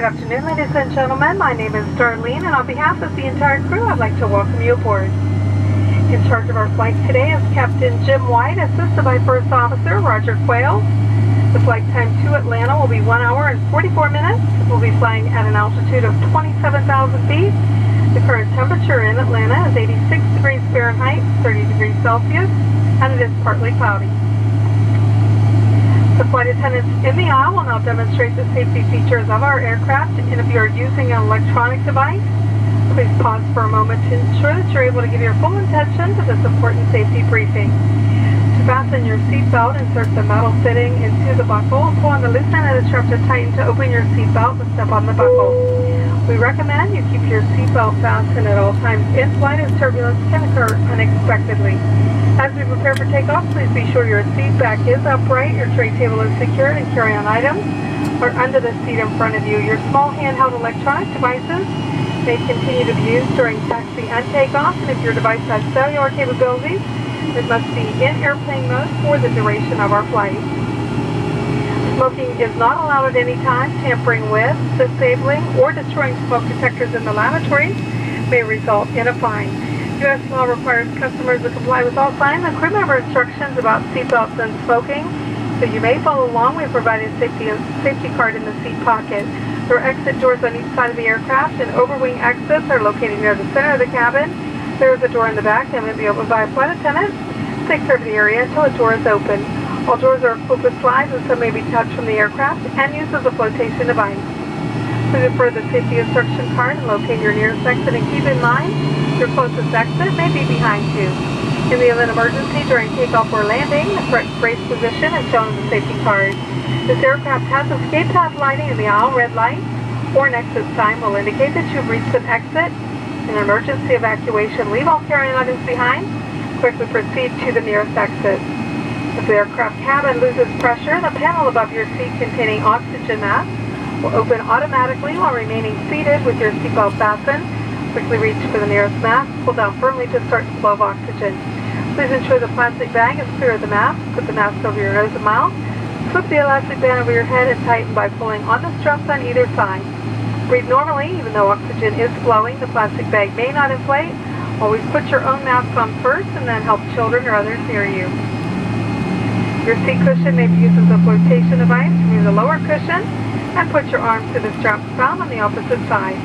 Good afternoon, ladies and gentlemen. My name is Darlene, and on behalf of the entire crew, I'd like to welcome you aboard. In charge of our flight today is Captain Jim White, assisted by First Officer Roger Quayle. The flight time to Atlanta will be 1 hour and 44 minutes. We'll be flying at an altitude of 27,000 feet. The current temperature in Atlanta is 86 degrees Fahrenheit, 30 degrees Celsius, and it is partly cloudy. The flight attendants in the aisle will now demonstrate the safety features of our aircraft, and if you are using an electronic device, please pause for a moment to ensure that you're able to give your full attention to this important safety briefing. To fasten your seatbelt, insert the metal fitting into the buckle, pull on the loose end of the strap to tighten to open your seatbelt, and step on the buckle. We recommend you keep your seatbelt fastened at all times in flight, as turbulence can occur unexpectedly. As we prepare for takeoff, please be sure your seat back is upright, your tray table is secured, and carry-on items are under the seat in front of you. Your small handheld electronic devices may continue to be used during taxi and takeoff, and if your device has cellular capabilities, it must be in airplane mode for the duration of our flight. Smoking is not allowed at any time. Tampering with, disabling, or destroying smoke detectors in the lavatories may result in a fine. U.S. law requires customers to comply with all signs and crew member instructions about seatbelts and smoking, so you may follow along. We provide a safety card in the seat pocket. There are exit doors on each side of the aircraft, and overwing exits are located near the center of the cabin. There is a door in the back that may be opened by a flight attendant. Take care of the area until a door is open. All doors are equipped with slides, and some may be touched from the aircraft and used as a flotation device. Please refer to the safety instruction card and locate your nearest exit, and keep in mind your closest exit may be behind you. In the event of emergency during takeoff or landing, the correct brace position is shown in the safety card. This aircraft has escape path lighting in the aisle. Red light or an exit sign will indicate that you've reached an exit. In an emergency evacuation, leave all carry-on items behind. Quickly proceed to the nearest exit. If the aircraft cabin loses pressure, the panel above your seat containing oxygen masks will open automatically while remaining seated with your seatbelt fastened. Quickly reach for the nearest mask, pull down firmly to start the flow of oxygen. Please ensure the plastic bag is clear of the mask. Put the mask over your nose and mouth. Slip the elastic band over your head and tighten by pulling on the straps on either side. Breathe normally, even though oxygen is flowing. The plastic bag may not inflate. Always put your own mask on first and then help children or others near you. Your seat cushion may be used as a flotation device. Remove the lower cushion and put your arms to the straps found on the opposite side.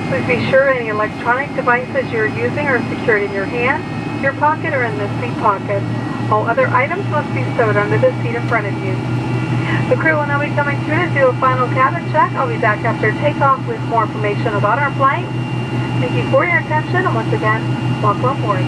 Please be sure any electronic devices you're using are secured in your hand, your pocket, or in the seat pocket. All other items must be stowed under the seat in front of you. The crew will now be coming through to do a final cabin check. I'll be back after takeoff with more information about our flight. Thank you for your attention, and once again, welcome aboard.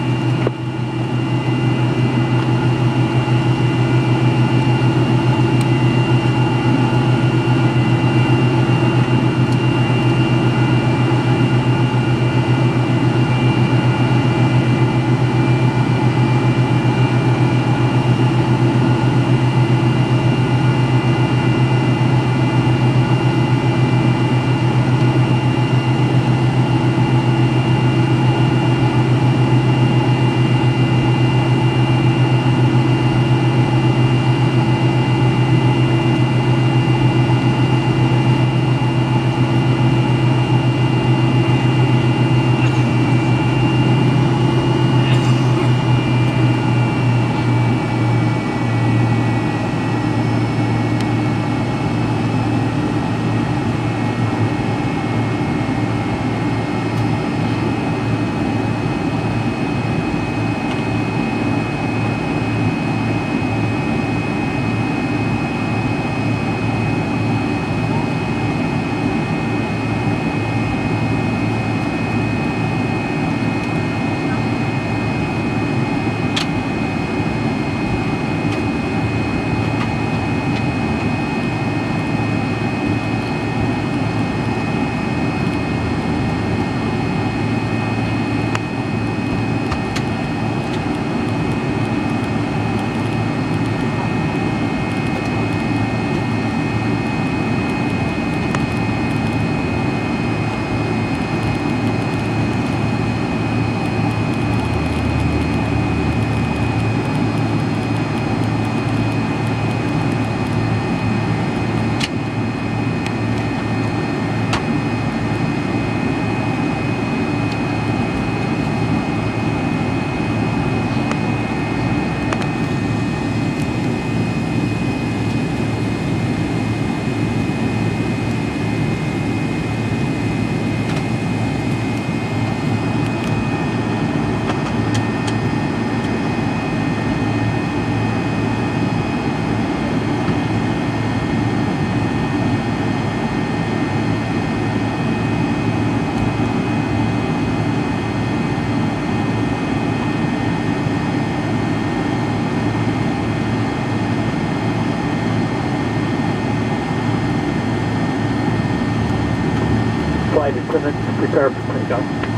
flight attendants prepare for takeoff.